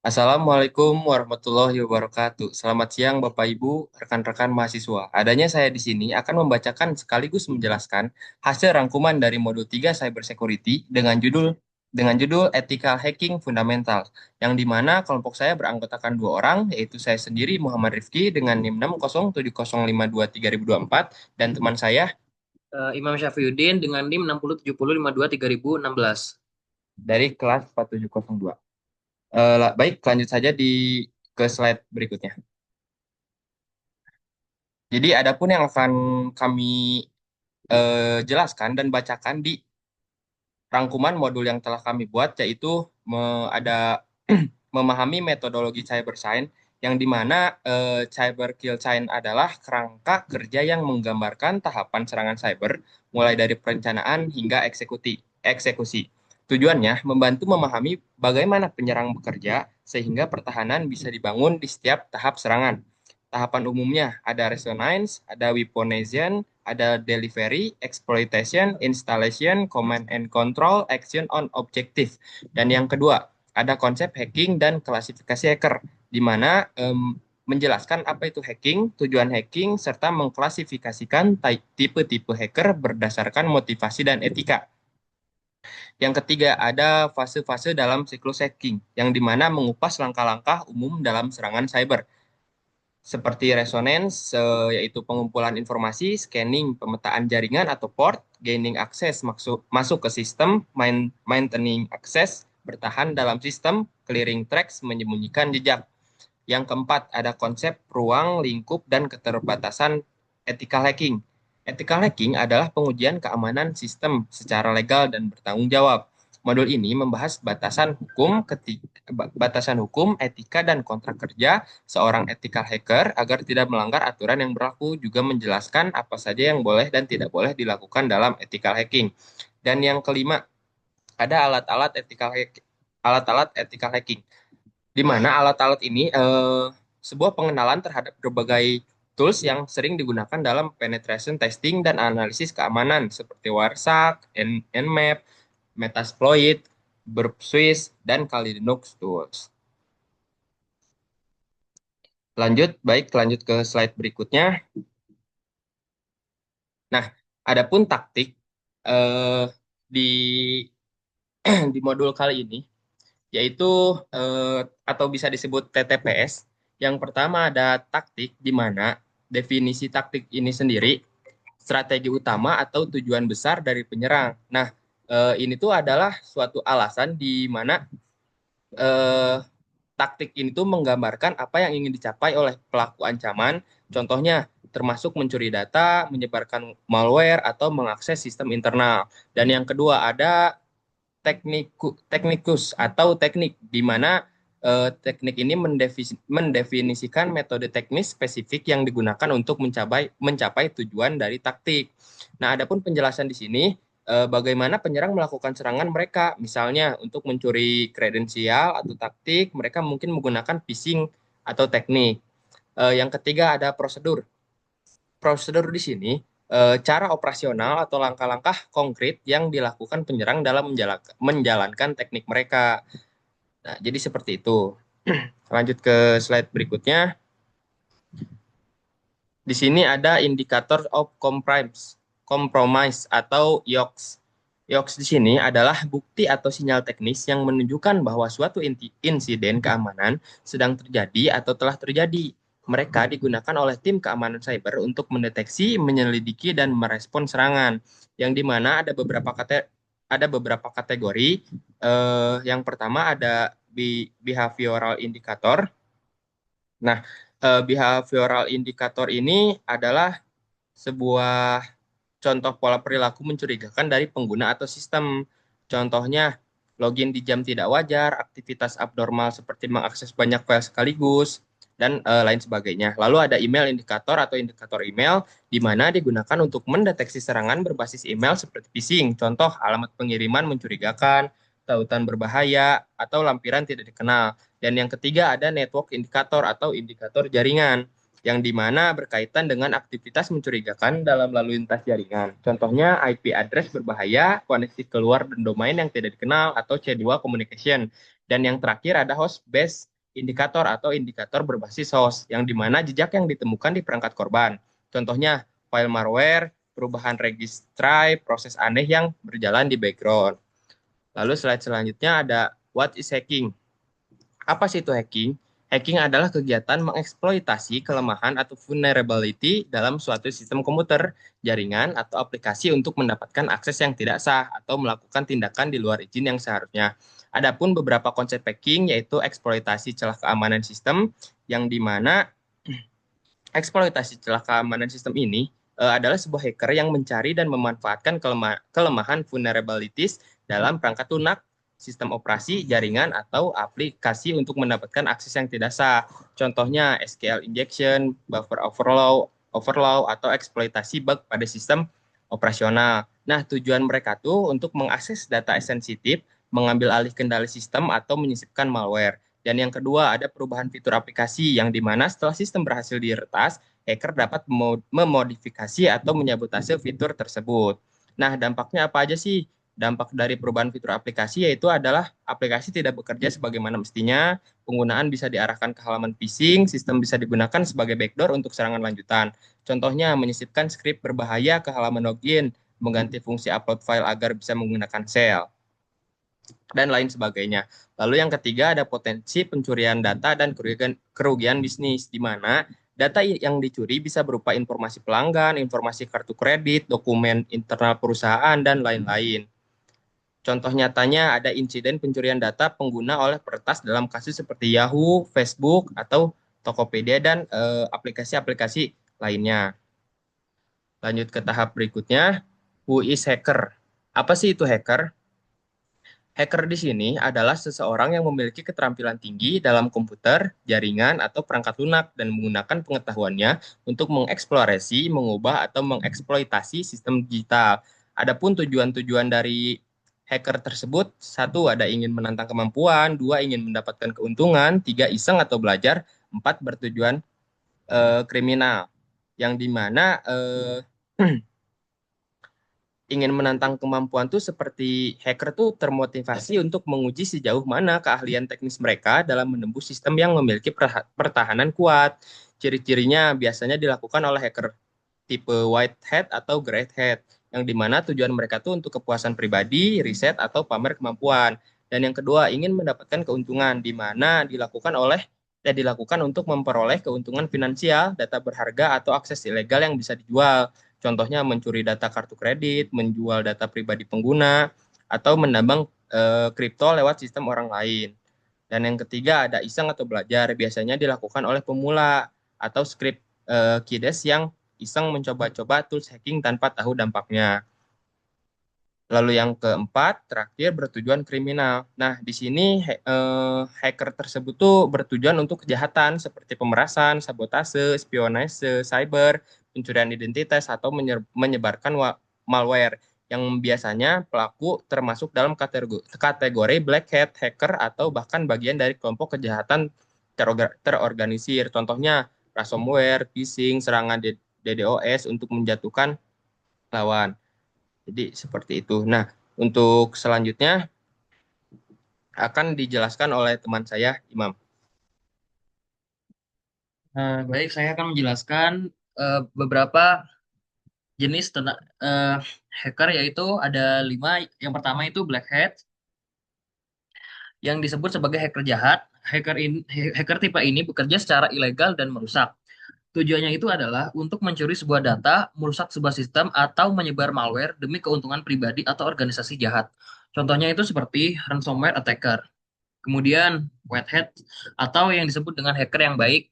Assalamualaikum warahmatullahi wabarakatuh. Selamat siang Bapak Ibu, rekan-rekan mahasiswa. Adanya saya di sini akan membacakan sekaligus menjelaskan hasil rangkuman dari modul 3 Cyber Security dengan judul Ethical Hacking Fundamental, yang di mana kelompok saya beranggotakan dua orang, yaitu saya sendiri Muhammad Rifki dengan NIM 6070523 dan teman saya Imam Syafriuddin dengan NIM 6070523 2016. dari kelas 4702. Baik, lanjut saja ke slide berikutnya. Jadi adapun yang akan kami jelaskan dan bacakan di rangkuman modul yang telah kami buat, yaitu ada memahami metodologi cyber science, yang dimana cyber kill science adalah kerangka kerja yang menggambarkan tahapan serangan cyber mulai dari perencanaan hingga eksekusi. Tujuannya membantu memahami bagaimana penyerang bekerja sehingga pertahanan bisa dibangun di setiap tahap serangan. Tahapan umumnya ada resonance, ada weaponization, ada delivery, exploitation, installation, command and control, action on objective. Dan yang kedua, ada konsep hacking dan klasifikasi hacker, di mana menjelaskan apa itu hacking, tujuan hacking, serta mengklasifikasikan tipe-tipe hacker berdasarkan motivasi dan etika. Yang ketiga, ada fase-fase dalam siklus hacking, yang dimana mengupas langkah-langkah umum dalam serangan cyber seperti resonance, yaitu pengumpulan informasi, scanning, pemetaan jaringan atau port, gaining access masuk ke sistem, maintaining access, bertahan dalam sistem, clearing tracks, menyembunyikan jejak. Yang keempat, ada konsep ruang, lingkup, dan keterbatasan ethical hacking. Ethical hacking adalah pengujian keamanan sistem secara legal dan bertanggung jawab. Modul ini membahas batasan hukum, etika, dan kontrak kerja seorang ethical hacker agar tidak melanggar aturan yang berlaku, juga menjelaskan apa saja yang boleh dan tidak boleh dilakukan dalam ethical hacking. Dan yang kelima, ada alat-alat ethical hacking, di mana alat-alat ini sebuah pengenalan terhadap berbagai tools yang sering digunakan dalam penetration testing dan analisis keamanan seperti Wireshark, Nmap, Metasploit, Burp Suisse, dan Kali Linux Tools. Lanjut ke slide berikutnya. Nah, adapun taktik eh, di di modul kali ini, yaitu atau bisa disebut TTPS. Yang pertama ada taktik, di mana definisi taktik ini sendiri strategi utama atau tujuan besar dari penyerang. Nah, ini tuh adalah suatu alasan di mana eh, taktik ini tuh menggambarkan apa yang ingin dicapai oleh pelaku ancaman, contohnya termasuk mencuri data, menyebarkan malware, atau mengakses sistem internal. Dan yang kedua ada teknikus atau teknik, di mana teknik ini mendefinisikan metode teknis spesifik yang digunakan untuk mencapai tujuan dari taktik. Nah, adapun penjelasan di sini bagaimana penyerang melakukan serangan mereka, misalnya untuk mencuri kredensial atau taktik, mereka mungkin menggunakan phishing atau teknik. Yang ketiga ada prosedur. Prosedur di sini cara operasional atau langkah-langkah konkret yang dilakukan penyerang dalam menjalankan teknik mereka. Nah, jadi seperti itu. Lanjut ke slide berikutnya. Di sini ada indikator of compromise atau YOX. YOX di sini adalah bukti atau sinyal teknis yang menunjukkan bahwa suatu insiden keamanan sedang terjadi atau telah terjadi. Mereka digunakan oleh tim keamanan cyber untuk mendeteksi, menyelidiki, dan merespon serangan. Yang di mana ada beberapa kategori. Yang pertama ada behavioral indicator. Nah, behavioral indicator ini adalah sebuah contoh pola perilaku mencurigakan dari pengguna atau sistem. Contohnya, login di jam tidak wajar, aktivitas abnormal seperti mengakses banyak file sekaligus, dan lain sebagainya. Lalu ada email indikator atau indikator email, di mana digunakan untuk mendeteksi serangan berbasis email seperti phishing. Contoh, alamat pengiriman mencurigakan, tautan berbahaya, atau lampiran tidak dikenal. Dan yang ketiga ada network indikator atau indikator jaringan, yang dimana berkaitan dengan aktivitas mencurigakan dalam lalu lintas jaringan. Contohnya IP address berbahaya, koneksi keluar dan domain yang tidak dikenal, atau C2 communication. Dan yang terakhir ada host based indikator atau indikator berbasis host, yang dimana jejak yang ditemukan di perangkat korban. Contohnya, file malware, perubahan registry, proses aneh yang berjalan di background. Lalu slide selanjutnya ada what is hacking. Apa sih itu hacking? Hacking adalah kegiatan mengeksploitasi kelemahan atau vulnerability dalam suatu sistem komputer, jaringan, atau aplikasi untuk mendapatkan akses yang tidak sah atau melakukan tindakan di luar izin yang seharusnya. Adapun beberapa konsep hacking yaitu eksploitasi celah keamanan sistem, yang dimana eksploitasi celah keamanan sistem ini adalah sebuah hacker yang mencari dan memanfaatkan kelemahan vulnerabilities dalam perangkat lunak, sistem operasi, jaringan, atau aplikasi untuk mendapatkan akses yang tidak sah. Contohnya SQL injection, buffer overflow atau eksploitasi bug pada sistem operasional. Nah, tujuan mereka tuh untuk mengakses data sensitif, mengambil alih kendali sistem, atau menyisipkan malware. Dan yang kedua, ada perubahan fitur aplikasi yang dimana setelah sistem berhasil diretas, hacker dapat memodifikasi atau menyabotase fitur tersebut. Nah, dampaknya apa aja sih? Dampak dari perubahan fitur aplikasi yaitu adalah aplikasi tidak bekerja sebagaimana mestinya, penggunaan bisa diarahkan ke halaman phishing, sistem bisa digunakan sebagai backdoor untuk serangan lanjutan. Contohnya, menyisipkan skrip berbahaya ke halaman login, mengganti fungsi upload file agar bisa menggunakan shell dan lain sebagainya. Lalu yang ketiga ada potensi pencurian data dan kerugian bisnis, di mana data yang dicuri bisa berupa informasi pelanggan, informasi kartu kredit, dokumen internal perusahaan, dan lain-lain. Contoh nyatanya ada insiden pencurian data pengguna oleh peretas dalam kasus seperti Yahoo, Facebook, atau Tokopedia, dan aplikasi-aplikasi lainnya. Lanjut ke tahap berikutnya, who is hacker? Apa sih itu hacker? Hacker di sini adalah seseorang yang memiliki keterampilan tinggi dalam komputer, jaringan, atau perangkat lunak dan menggunakan pengetahuannya untuk mengeksplorasi, mengubah, atau mengeksploitasi sistem digital. Adapun tujuan-tujuan dari hacker tersebut, satu ada ingin menantang kemampuan, dua ingin mendapatkan keuntungan, tiga iseng atau belajar, empat bertujuan kriminal. Yang dimana ingin menantang kemampuan tuh seperti hacker tuh termotivasi untuk menguji sejauh mana keahlian teknis mereka dalam menembus sistem yang memiliki pertahanan kuat. Ciri-cirinya biasanya dilakukan oleh hacker tipe white hat atau grey hat, yang dimana tujuan mereka tuh untuk kepuasan pribadi, riset, atau pamer kemampuan. Dan yang kedua, ingin mendapatkan keuntungan, di mana dilakukan untuk memperoleh keuntungan finansial, data berharga, atau akses ilegal yang bisa dijual. Contohnya mencuri data kartu kredit, menjual data pribadi pengguna, atau menambang kripto lewat sistem orang lain. Dan yang ketiga ada iseng atau belajar, biasanya dilakukan oleh pemula atau script kides yang iseng mencoba-coba tools hacking tanpa tahu dampaknya. Lalu yang keempat, terakhir bertujuan kriminal. Nah, di sini hacker tersebut tuh bertujuan untuk kejahatan seperti pemerasan, sabotase, spionase, cyber, pencurian identitas, atau menyebarkan malware yang biasanya pelaku termasuk dalam kategori black hat hacker atau bahkan bagian dari kelompok kejahatan terorganisir. Contohnya ransomware, phishing, serangan DDoS untuk menjatuhkan lawan. Jadi seperti itu. Nah, untuk selanjutnya akan dijelaskan oleh teman saya, Imam. Baik, saya akan menjelaskan beberapa jenis hacker, yaitu ada 5. Yang pertama itu black hat, yang disebut sebagai hacker jahat. Hacker tipe ini bekerja secara ilegal dan merusak. Tujuannya itu adalah untuk mencuri sebuah data, merusak sebuah sistem, atau menyebar malware demi keuntungan pribadi atau organisasi jahat. Contohnya itu seperti ransomware attacker. Kemudian white hat atau yang disebut dengan hacker yang baik,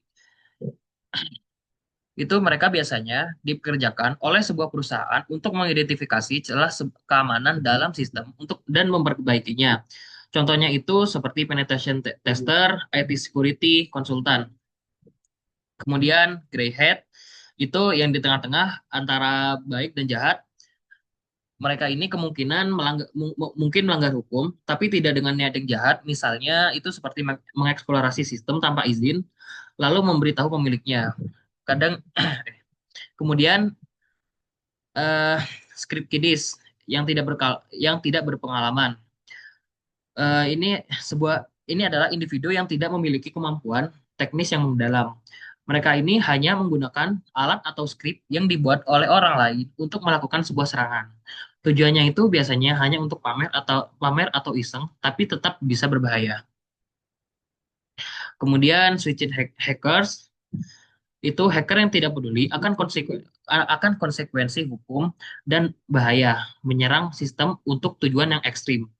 itu mereka biasanya dipekerjakan oleh sebuah perusahaan untuk mengidentifikasi celah keamanan dalam sistem untuk dan memperbaikinya. Contohnya itu seperti penetration tester, IT security, konsultan. Kemudian grey hat itu yang di tengah-tengah antara baik dan jahat. Mereka ini kemungkinan mungkin melanggar hukum, tapi tidak dengan niat yang jahat. Misalnya itu seperti mengeksplorasi sistem tanpa izin, lalu memberitahu pemiliknya. Kadang kemudian eh, script kiddies yang tidak berpengalaman. Ini sebuah ini adalah individu yang tidak memiliki kemampuan teknis yang mendalam. Mereka ini hanya menggunakan alat atau skrip yang dibuat oleh orang lain untuk melakukan sebuah serangan. Tujuannya itu biasanya hanya untuk pamer atau iseng, tapi tetap bisa berbahaya. Kemudian switched hackers itu hacker yang tidak peduli akan konsekuensi hukum dan bahaya menyerang sistem untuk tujuan yang ekstrim.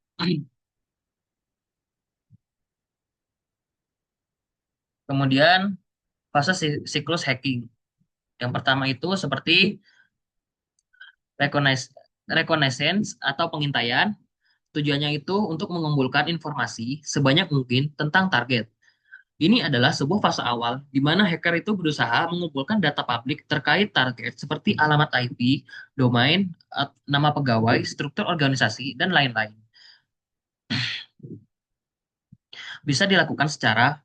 Kemudian fase siklus hacking. Yang pertama itu seperti recognize- reconnaissance atau pengintaian. Tujuannya itu untuk mengumpulkan informasi sebanyak mungkin tentang target. Ini adalah sebuah fase awal di mana hacker itu berusaha mengumpulkan data publik terkait target seperti alamat IP, domain, nama pegawai, struktur organisasi, dan lain-lain. Bisa dilakukan secara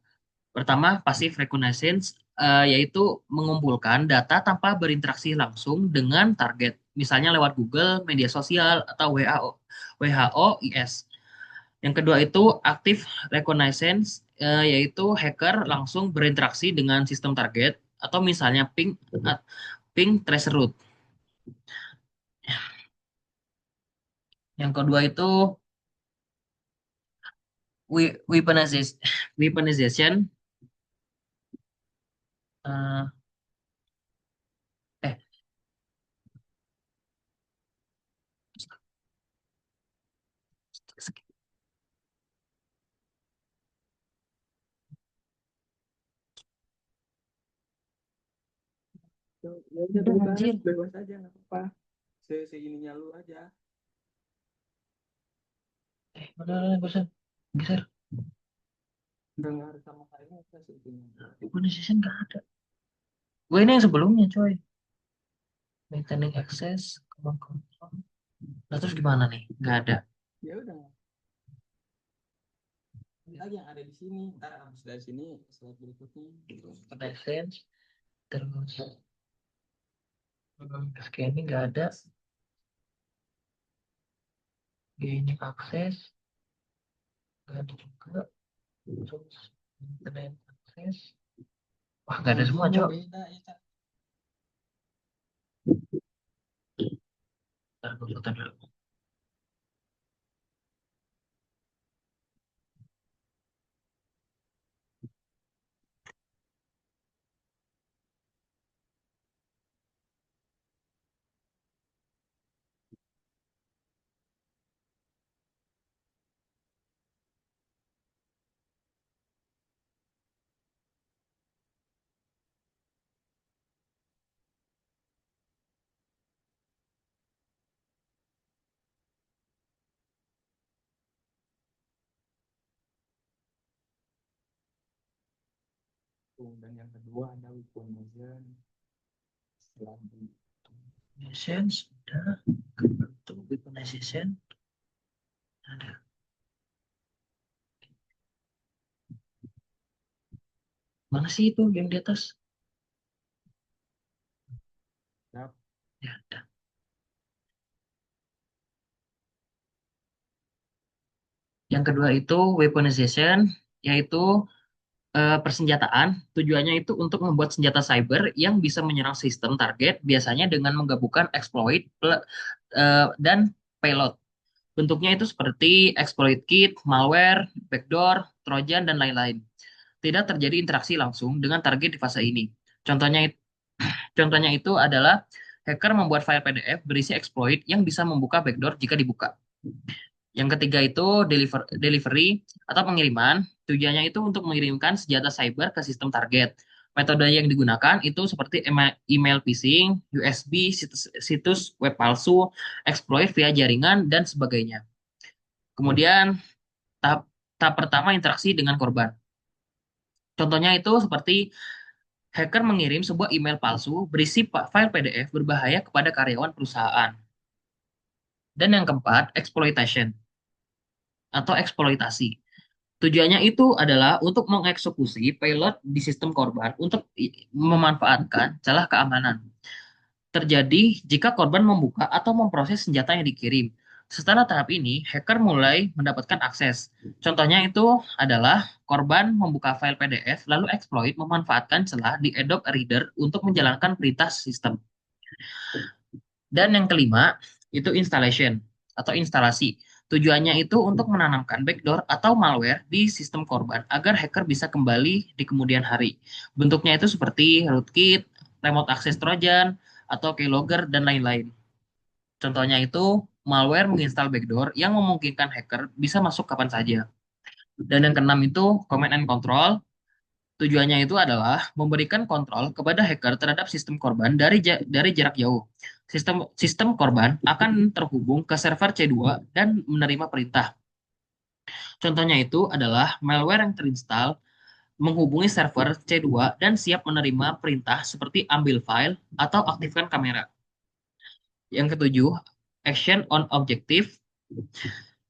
pertama passive reconnaissance, yaitu mengumpulkan data tanpa berinteraksi langsung dengan target, misalnya lewat Google, media sosial, atau WHO IS. Yang kedua itu active reconnaissance, yaitu hacker langsung berinteraksi dengan sistem target atau misalnya ping tracer route. Yang kedua itu weaponization. eh, eh Ya udah udah bebas, anjir. bebas aja nggak apa-apa. Seininya lu aja. Bener bosan. Geser. Udah nggak harus sama kayaknya apa sih ini. Weaponization nggak ada. Gue ini yang sebelumnya coy. Maintaining access, command control. Nah terus gimana nih? Nggak ada. Ya udah, ini lagi yang ada di sini. Ntar abis dari sini slide berikutnya. Reconnaissance, terus scanning nggak ada. Gaining access, nggak ada juga. Terus internet access. Wah nggak ada semua cok. Beda ya, Cak. Ntar gue foto dulu. Tuh, dan yang kedua ada weaponization. Setelah di Weaponization sudah. Untuk weaponization ada. Mana sih itu yang di atas? Yap. Ya ada. Yang kedua itu weaponization, yaitu persenjataan. Tujuannya itu untuk membuat senjata cyber yang bisa menyerang sistem target, biasanya dengan menggabungkan exploit dan payload. Bentuknya itu seperti exploit kit, malware, backdoor, trojan, dan lain-lain. Tidak terjadi interaksi langsung dengan target di fase ini. Contohnya, contohnya itu adalah hacker membuat file PDF berisi exploit yang bisa membuka backdoor jika dibuka. Yang ketiga itu delivery atau pengiriman. Tujuannya itu untuk mengirimkan senjata cyber ke sistem target. Metode yang digunakan itu seperti email phishing, USB, situs web palsu, exploit via jaringan, dan sebagainya. Kemudian tahap tahap pertama interaksi dengan korban. Contohnya itu seperti hacker mengirim sebuah email palsu berisi file PDF berbahaya kepada karyawan perusahaan. Dan yang keempat, exploitation atau eksploitasi. Tujuannya itu adalah untuk mengeksekusi payload di sistem korban untuk memanfaatkan celah keamanan. Terjadi jika korban membuka atau memproses senjata yang dikirim. Setelah tahap ini, hacker mulai mendapatkan akses. Contohnya itu adalah korban membuka file PDF lalu exploit memanfaatkan celah di Adobe Reader untuk menjalankan perintah sistem. Dan yang kelima, itu installation atau instalasi. Tujuannya itu untuk menanamkan backdoor atau malware di sistem korban agar hacker bisa kembali di kemudian hari. Bentuknya itu seperti rootkit, remote access trojan, atau keylogger, dan lain-lain. Contohnya itu malware menginstal backdoor yang memungkinkan hacker bisa masuk kapan saja. Dan yang keenam itu command and control. Tujuannya itu adalah memberikan kontrol kepada hacker terhadap sistem korban dari jarak jauh. Sistem sistem korban akan terhubung ke server C2 dan menerima perintah. Contohnya itu adalah malware yang terinstall menghubungi server C2 dan siap menerima perintah seperti ambil file atau aktifkan kamera. Yang ketujuh, action on objective,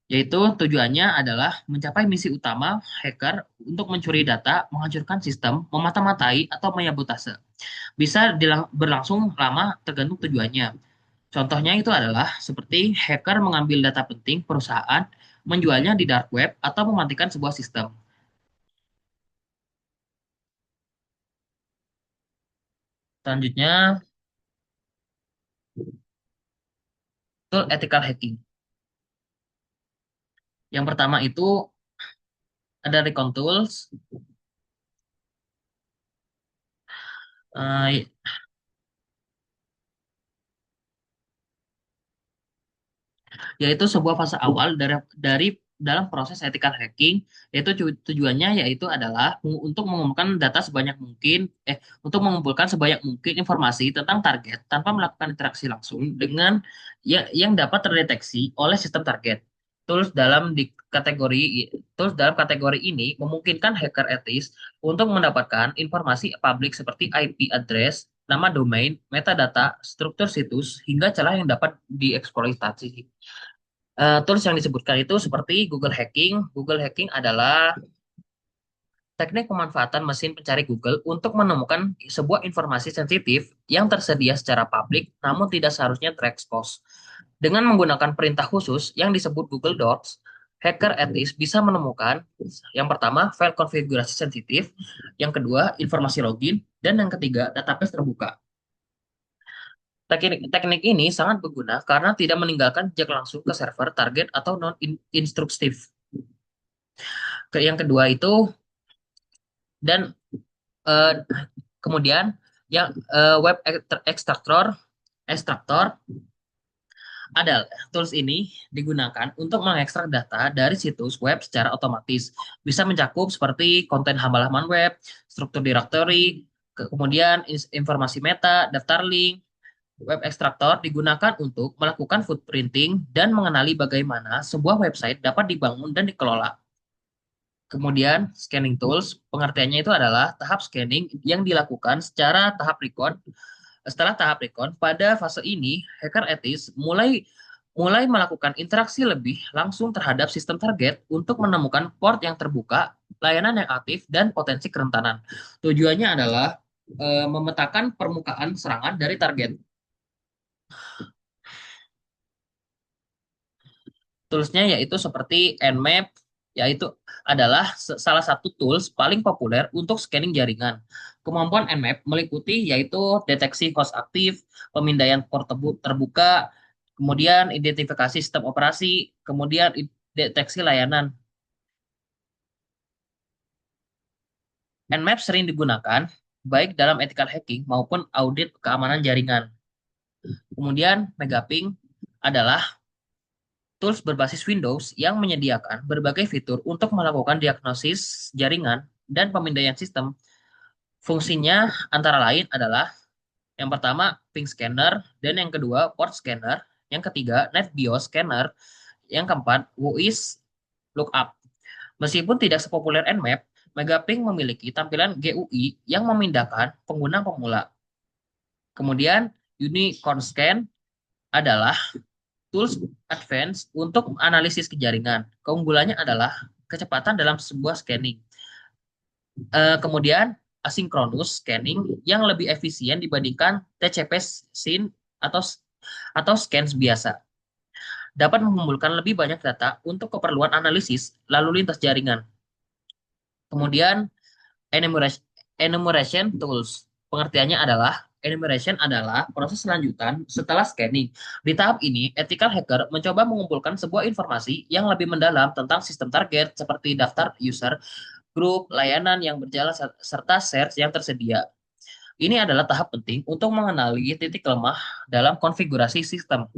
yaitu tujuannya adalah mencapai misi utama hacker untuk mencuri data, menghancurkan sistem, memata-matai, atau menyabotase. Bisa berlangsung lama tergantung tujuannya. Contohnya itu adalah seperti hacker mengambil data penting perusahaan, menjualnya di dark web, atau mematikan sebuah sistem. Selanjutnya, tool ethical hacking. Yang pertama itu ada recon tools, eh, yaitu sebuah fase awal dari dalam proses ethical hacking, yaitu tujuannya yaitu adalah untuk mengumpulkan data sebanyak mungkin, untuk mengumpulkan sebanyak mungkin informasi tentang target tanpa melakukan interaksi langsung dengan yang dapat terdeteksi oleh sistem target. Tools dalam di kategori Tools dalam kategori ini memungkinkan hacker etis untuk mendapatkan informasi publik seperti IP address, nama domain, metadata, struktur situs, hingga celah yang dapat dieksploitasi. Tools yang disebutkan itu seperti Google Hacking. Google Hacking adalah teknik pemanfaatan mesin pencari Google untuk menemukan sebuah informasi sensitif yang tersedia secara publik namun tidak seharusnya terekspos. Dengan menggunakan perintah khusus yang disebut Google Docs, hacker etis bisa menemukan yang pertama file konfigurasi sensitif, yang kedua informasi login, dan yang ketiga database terbuka. Teknik ini sangat berguna karena tidak meninggalkan jejak langsung ke server, target, atau non-instruktif. Yang kedua itu, dan eh, kemudian yang web ekstraktor adalah tools ini digunakan untuk mengekstrak data dari situs web secara otomatis. Bisa mencakup seperti konten halaman web, struktur directory, kemudian informasi meta, daftar link. Web ekstraktor digunakan untuk melakukan footprinting dan mengenali bagaimana sebuah website dapat dibangun dan dikelola. Kemudian, scanning tools, pengertiannya itu adalah tahap scanning yang dilakukan secara tahap recon. Setelah tahap recon, pada fase ini, hacker etis mulai mulai melakukan interaksi lebih langsung terhadap sistem target untuk menemukan port yang terbuka, layanan yang aktif, dan potensi kerentanan. Tujuannya adalah memetakan permukaan serangan dari target. Toolsnya yaitu seperti Nmap, yaitu adalah salah satu tools paling populer untuk scanning jaringan. Kemampuan Nmap meliputi yaitu deteksi host aktif, pemindaian port terbuka, kemudian identifikasi sistem operasi, kemudian deteksi layanan. Nmap sering digunakan baik dalam ethical hacking maupun audit keamanan jaringan. Kemudian Megaping adalah tools berbasis Windows yang menyediakan berbagai fitur untuk melakukan diagnosis jaringan dan pemindaian sistem. Fungsinya antara lain adalah yang pertama ping scanner, dan yang kedua port scanner, yang ketiga NetBIOS scanner, yang keempat WOIS lookup. Meskipun tidak sepopuler Nmap, Megaping memiliki tampilan GUI yang memindahkan pengguna pemula. Kemudian Unicorn Scan adalah tools advance untuk analisis kejaringan. Keunggulannya adalah kecepatan dalam sebuah scanning. Kemudian asynchronous scanning yang lebih efisien dibandingkan TCP SYN atau scan biasa. dapat mengumpulkan lebih banyak data untuk keperluan analisis lalu lintas jaringan. Kemudian enumeration, enumeration tools. Pengertiannya adalah enumeration adalah proses lanjutan setelah scanning. Di tahap ini, ethical hacker mencoba mengumpulkan sebuah informasi yang lebih mendalam tentang sistem target seperti daftar user, grup, layanan yang berjalan serta shares yang tersedia. Ini adalah tahap penting untuk mengenali titik lemah dalam konfigurasi sistem.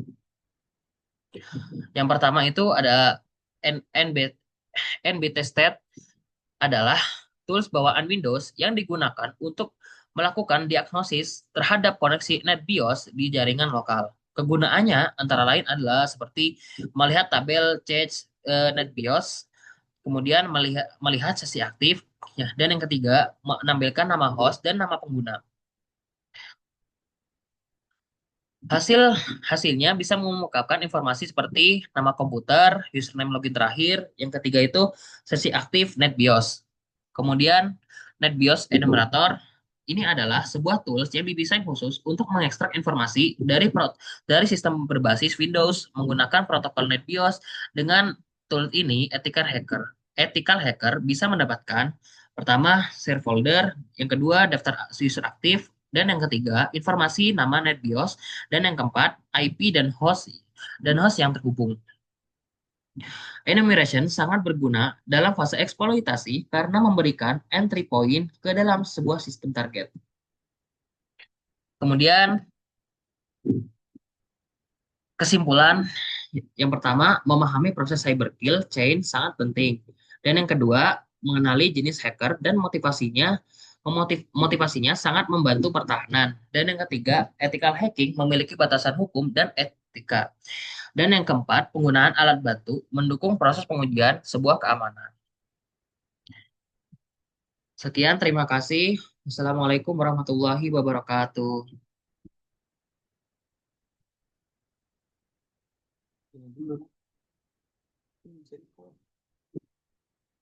Yang pertama itu ada NB, NBTested adalah tools bawaan Windows yang digunakan untuk melakukan diagnosis terhadap koneksi NetBIOS di jaringan lokal. Kegunaannya antara lain adalah seperti melihat tabel cache NetBIOS, kemudian melihat sesi aktif, ya, dan yang ketiga menampilkan nama host dan nama pengguna. Hasil hasilnya bisa mengungkapkan informasi seperti nama komputer, username login terakhir, yang ketiga itu sesi aktif NetBIOS. Kemudian NetBIOS Enumerator ini adalah sebuah tools yang didesain khusus untuk mengekstrak informasi dari sistem berbasis Windows menggunakan protokol NetBIOS. Dengan tool ini, ethical hacker bisa mendapatkan pertama share folder, yang kedua daftar user aktif, dan yang ketiga informasi nama NetBIOS, dan yang keempat IP dan host yang terhubung. Enumeration sangat berguna dalam fase eksploitasi karena memberikan entry point ke dalam sebuah sistem target. Kemudian kesimpulan yang pertama, memahami proses cyber kill chain sangat penting. Dan yang kedua, mengenali jenis hacker dan motivasinya sangat membantu pertahanan. Dan yang ketiga, ethical hacking memiliki batasan hukum dan etika. Dan yang keempat, penggunaan alat bantu mendukung proses pengujian sebuah keamanan. Sekian, terima kasih. Wassalamualaikum warahmatullahi wabarakatuh. Ini dulu.